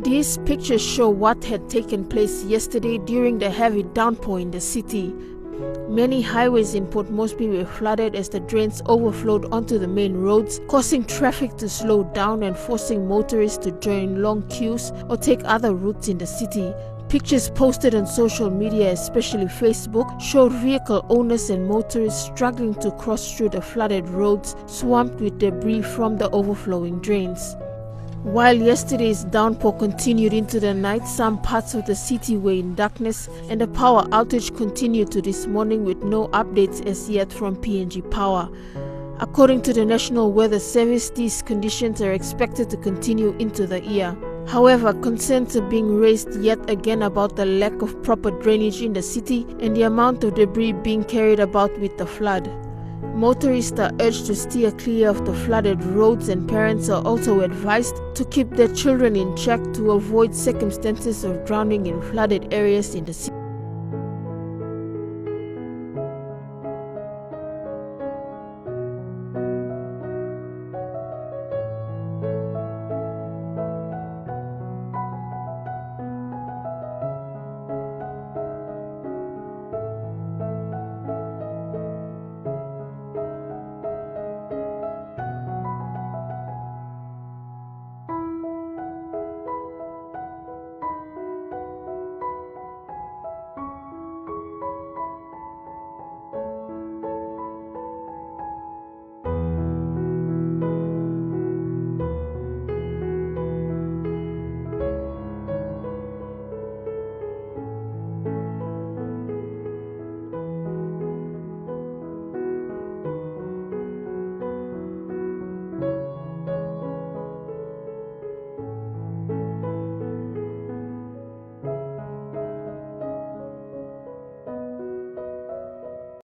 These pictures show what had taken place yesterday during the heavy downpour in the city. Many highways in Port Moresby were flooded as the drains overflowed onto the main roads, causing traffic to slow down and forcing motorists to join long queues or take other routes in the city. Pictures posted on social media, especially Facebook, showed vehicle owners and motorists struggling to cross through the flooded roads, swamped with debris from the overflowing drains. While yesterday's downpour continued into the night, some parts of the city were in darkness and the power outage continued to this morning with no updates as yet from PNG Power. According to the National Weather Service, these conditions are expected to continue into the year. However, concerns are being raised yet again about the lack of proper drainage in the city and the amount of debris being carried about with the flood. Motorists are urged to steer clear of the flooded roads, and parents are also advised to keep their children in check to avoid circumstances of drowning in flooded areas in the city.